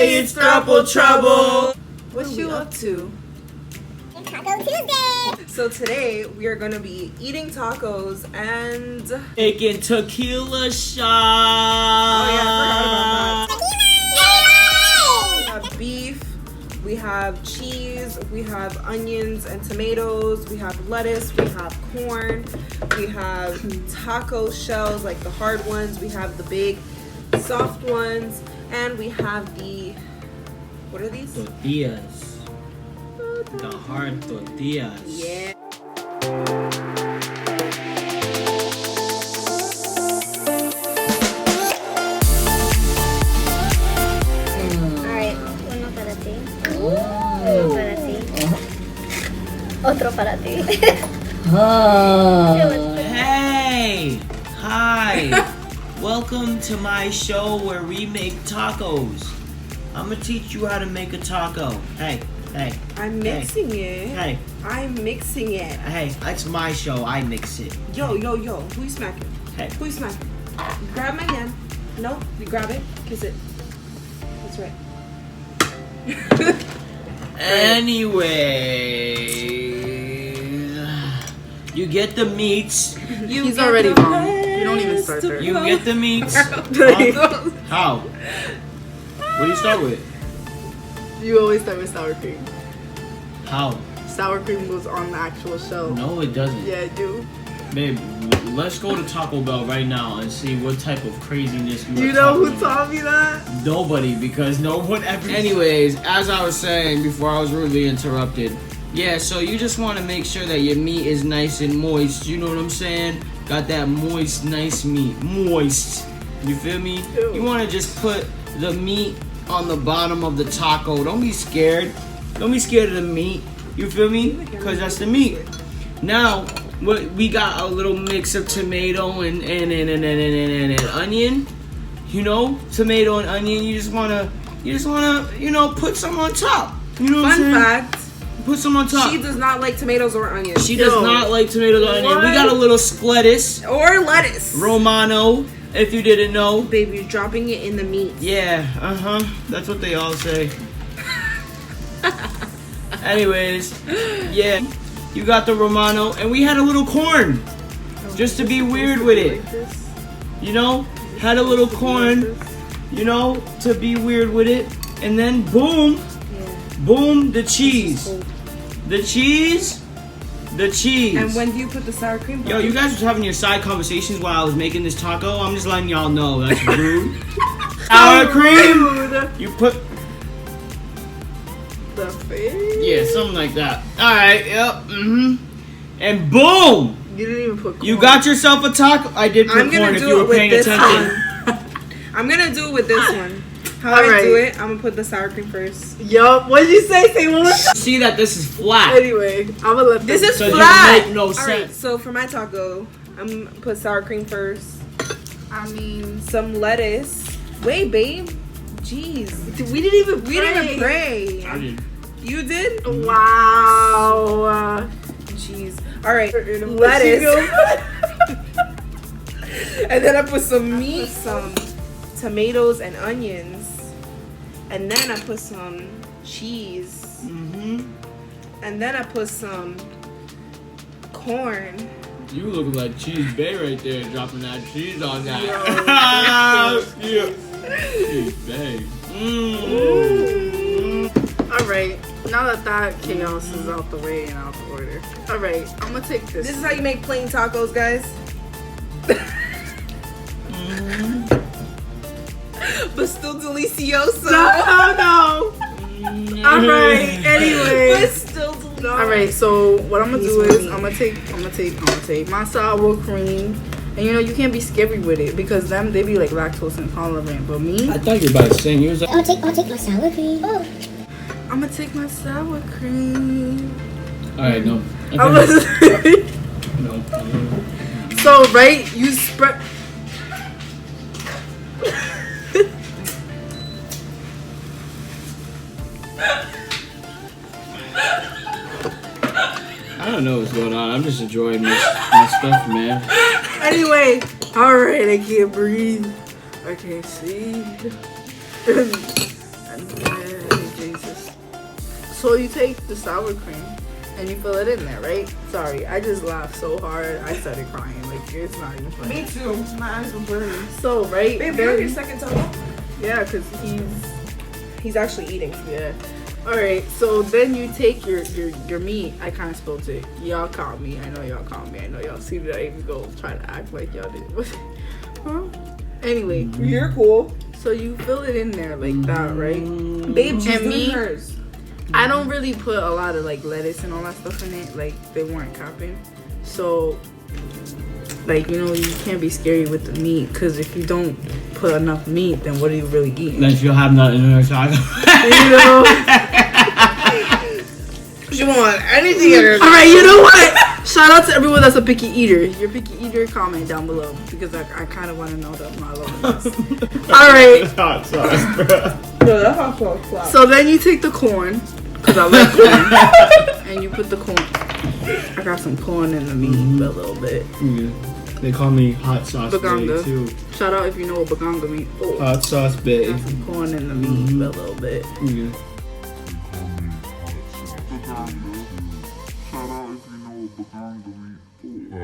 Hey, it's Throuple Trouble. What you up to? Taco Tuesday. So today we are gonna be eating tacos and Taking tequila shots. oh yeah, I forgot about that. We have beef, we have cheese, we have onions and tomatoes, we have lettuce, we have corn, we have taco shells like the hard ones, we have the big soft ones, and we have the, what are these? Tortillas. The hard tortillas. Yeah. Alright, uno para ti. Uno para ti. Otro para ti. Hey! Hi! Welcome to my show where we make tacos. I'm gonna teach you how to make a taco. Hey. I'm mixing it. Hey. I'm mixing it. Hey, that's my show. I mix it. Yo. Who you smacking? Hey. Who you smacking? Grab my hand. No, you grab it. Kiss it. That's right. Anyways, you get the meats. He's already wrong. You don't even start there. You get the meats. How? What do you start with? You always start with sour cream. How? Sour cream goes on the actual shell. No, it doesn't. Yeah, I do. Babe, let's go to Taco Bell right now and see what type of craziness You know who taught me that? Nobody, because no one ever. Anyways, as I was saying before I was rudely interrupted, yeah, so you just want to make sure that your meat is nice and moist. You know what I'm saying? Got that moist, nice meat. Moist. You feel me? Ew. You want to just put the meat on the bottom of the taco. Don't be scared. Don't be scared of the meat. You feel me? Because that's the meat. Now, we got a little mix of tomato and onion. You know, tomato and onion. You just wanna, you know, put some on top. You know what I'm Fun saying? fact, Put some on top. she does not like tomatoes or onions. She does not like tomatoes or onion. We got a little lettuce. Or lettuce. Romano, if you didn't know. Baby, you're dropping it in the meat. Yeah, that's what they all say. Anyways, yeah, you got the Romano, and we had a little corn, just to be weird with it. You know, had a little corn, you know, to be weird with it, and then boom, boom, the cheese. The cheese. And when do you put the sour cream? Yo, you guys was having your side conversations while I was making this taco. I'm just letting y'all know that's rude. Sour cream. You put The face? yeah, something like that. All right, yep, and boom, You didn't even put corn. you got yourself a taco. I did put I'm corn gonna if you do were it with paying this attention. one. I'm gonna do it with this one. How I Alright. do it, I'm gonna put the sour cream first. Yup. What did you say? Say one more time. See that this is flat. Anyway, I'm gonna let This them- is So you flat. make no Alright, sense. so for my taco, I'm gonna put sour cream first. I mean, Some lettuce. Wait, babe. Jeez. we didn't even We didn't even pray. I did. You did? Wow. Jeez. Alright. Lettuce. Lettuce. And then I put some meat, some tomatoes and onions. And then I put some cheese. And then I put some corn. You look like Cheese Bay right there, dropping that cheese on that. Yeah. Cheese Bay. Alright, now that chaos is out the way and out of order. Alright, I'm gonna take this. This is how you make plain tacos, guys. But still delicioso. No. Alright, But anyway. still delicioso. Alright, so what I'm gonna do is I'm gonna take my sour cream. And you know, you can't be scary with it because them they be like lactose intolerant. But me, I thought you were about to sing. You was like, I'll take my sour cream. Oh. I'm gonna take my sour cream. all right, no. I'm gonna No. So right, you spread. I don't know what's going on. I'm just enjoying my stuff, man. Anyway, alright, I can't breathe. I can't see. Jesus. So you take the sour cream and you fill it in there, right? Sorry, I just laughed so hard I started crying. Like, it's not even funny. Me too. My eyes were burning. So, right? Babe, you're on your second taco? Yeah, because He's actually eating. yeah. Alright, so then you take your meat. I kind of spilled it. Y'all caught me. I know y'all caught me. I know y'all seen it. I even go try to act like y'all did. Huh? Anyway, You're cool. so you fill it in there like that, right? Babe, she's And doing me? hers. I don't really put a lot of like lettuce and all that stuff in it. Like they weren't capping. So like, you know, you can't be scary with the meat because if you don't put enough meat, then what are you really eating? Then she'll have nothing in her taco. You know? She want anything in her. Alright, you know what? Shout out to everyone that's a picky eater. If you're a picky eater, comment down below because I kind of want to know that I'm not alone in this. Alright, Hot sauce, bro. No, that's how close. so then you take the corn because I like corn and you put the corn. I got some corn in the meat a little bit. Yeah. They call me hot sauce Baganga. bae too. Shout out if you know what baganga means. Oh, Hot sauce bae. got some corn in the meat a little bit. Yeah.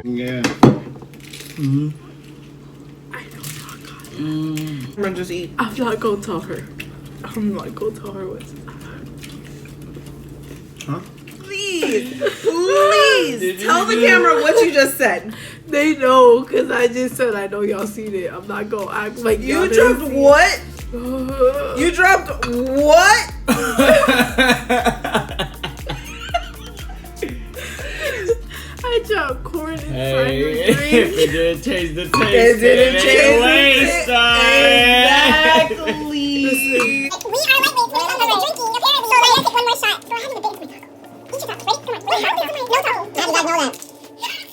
Yeah. Mm-hmm. I know y'all got it. Mm. I'm gonna just eat. I'm not gonna tell her. I'm not gonna tell her what's. Huh? Please, please tell the camera what you just said. They know because I just said I know y'all seen it. I'm not gonna act like y'all You didn't dropped see what? it. You dropped what? I dropped corn inside Hey, the if drink. it didn't change the taste, It didn't change the waste. Exactly. We are lightweights when it comes to drinking, apparently. So let's take one more shot. Bro, I haven't been big for my taco. Eat your taco, ready? Come on. No taco. How do you guys know that?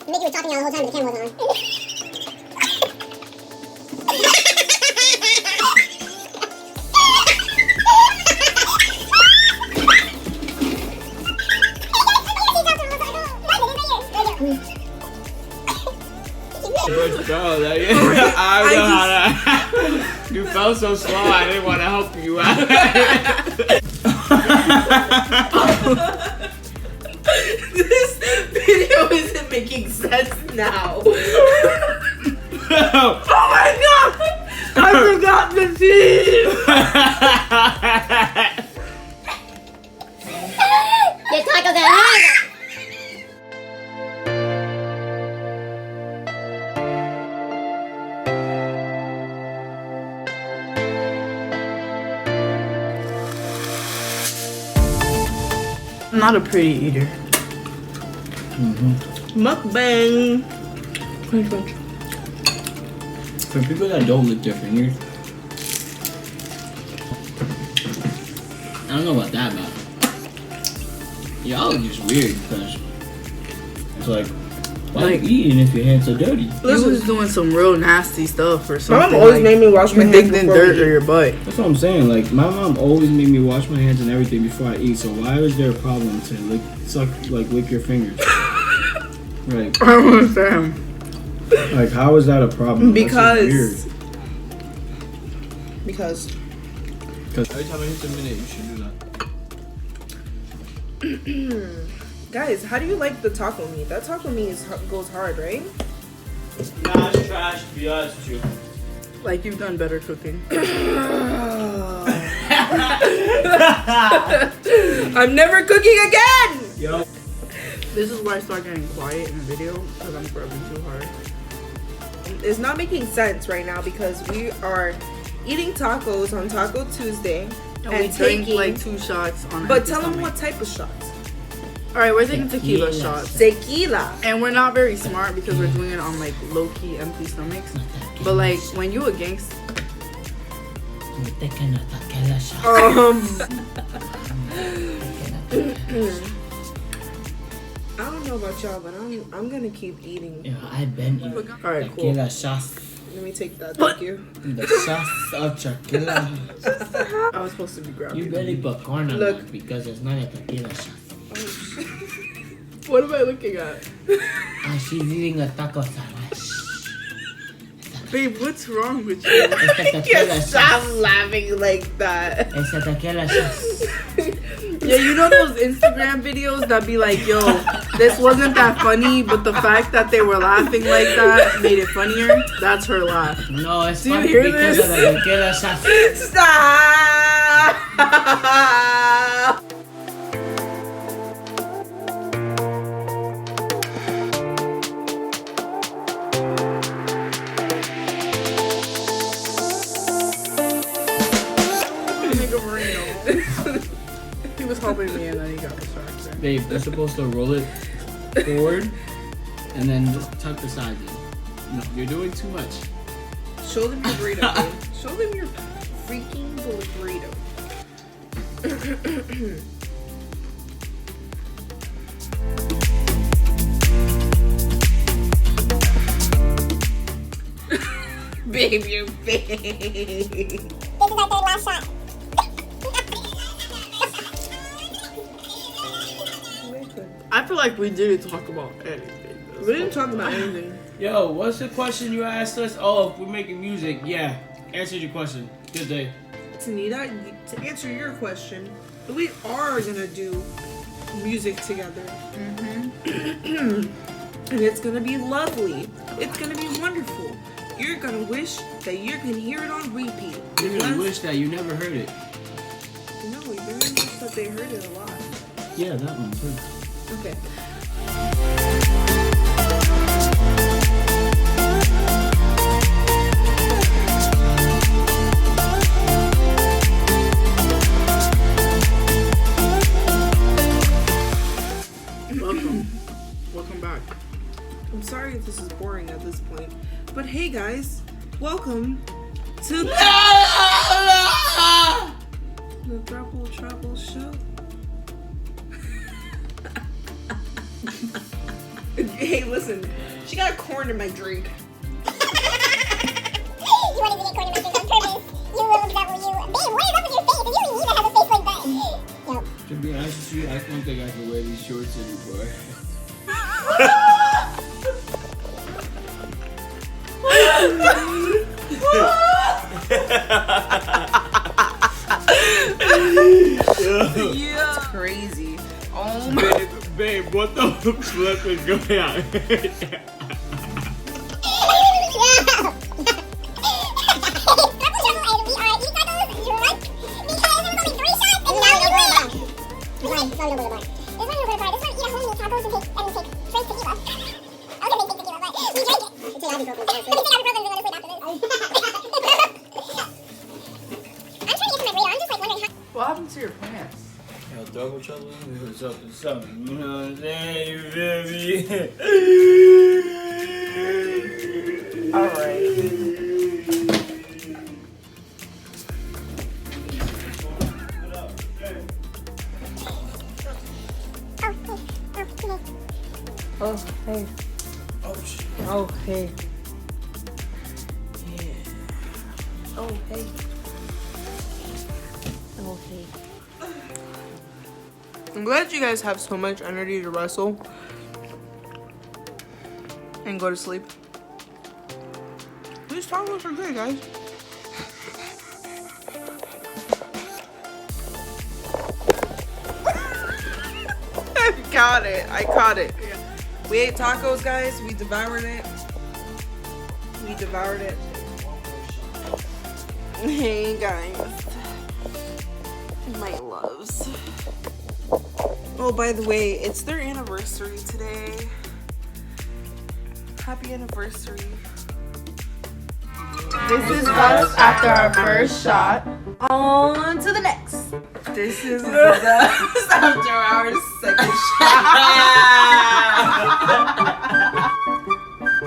Mickey was talking y'all the whole time, but the camera wasn't on. Good go, like, I don't know how to. You felt so slow, I didn't want to help you out. This video isn't making sense now. Oh my god! I forgot the cheese! Get tacos out. I'm not a pretty eater. Mukbang. For people that don't lick their fingers, I don't know about that, but y'all are just weird because it's like, why Like- are you eating if your hands are dirty? You was doing some real nasty stuff or My something. mom always like, made me wash my you hands digged in before dirt we or eat. your butt. That's what I'm saying. Like, my mom always made me wash my hands and everything before I eat. So why is there a problem to lick your fingers? Like, I don't understand. like how is that a problem? That's just Because Because every time I hit the minute, you should do that. guys, how do you like the taco meat? That taco meat goes hard, right? Nah, it's trash to be honest with you. Like you've done better cooking. I'm never cooking again. Yo. This is why I start getting quiet in the video because I'm scrubbing too hard. It's not making sense right now because we are eating tacos on Taco Tuesday And we drink like 2 shots on. But empty tell them stomach. what type of shots. All right, we're taking tequila Tequila. shots, Tequila. and we're not very smart because we're doing it on like low key empty stomachs. But like when you a gangster, We're taking a tequila shot. I don't know about y'all, but I'm gonna keep eating. Yeah, I've been eating all right, cool. tequila shots. Let me take that. Thank you. The shots of tequila. I was supposed to be grabbing. You better put corn on Look. that because it's not a tequila shot. What am I looking at? Ah, she's eating a taco salad. Babe, what's wrong with you? Stop laughing like that. It's a tequila shot. Yeah, you know those Instagram videos that be like, yo, this wasn't that funny, but the fact that they were laughing like that made it funnier? That's her laugh. No, it's Do you funny hear because this? of the tequila shot. Stop! He was helping me and then he got distracted. Babe, they're supposed to roll it forward and then just tuck the sides in. No, you're doing too much. Show them your burrito, babe. Show them your freaking burrito. Babe, your face. This is our third last shot. I feel like we didn't talk about anything. We didn't talk about anything. Yo, what's the question you asked us? Oh, if we're making music, yeah. Answered your question. Good day. Tanita, to answer your question, we are gonna do music together. And it's gonna be lovely. It's gonna be wonderful. You're gonna wish that you can hear it on repeat. You're gonna wish that you never heard it. No, you're gonna wish that they heard it a lot. Yeah, that one too. Okay. Welcome back. I'm sorry if this is boring at this point, but hey guys, welcome to the Throuple Trouple Show. Hey, listen, she got corn in my drink. You wanted to get corn in my drink on purpose. You little devil, you. Babe, what is up with your face? You don't even have a face like that. Yo. To be honest with you, I don't think I can wear these shorts anymore. Yeah. That's crazy. Oh my. Babe, what the flip is going on? What happened to your pants? Yo, double trouble is up to something. You know what I'm saying? You feel me? Alright. Oh, hey. Oh, shit. Oh, hey. Yeah. Oh, hey. Oh, hey. I'm glad you guys have so much energy to wrestle and go to sleep. These tacos are good, guys. I got it. I caught it. We ate tacos, guys. We devoured it. We devoured it. Hey, guys. My loves. Oh, by the way, it's their anniversary today. Happy anniversary. This is us after our first shot. On to the next. This is us after our second shot.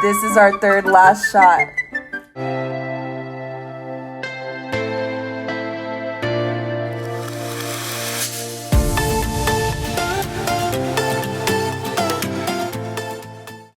This is our third last shot.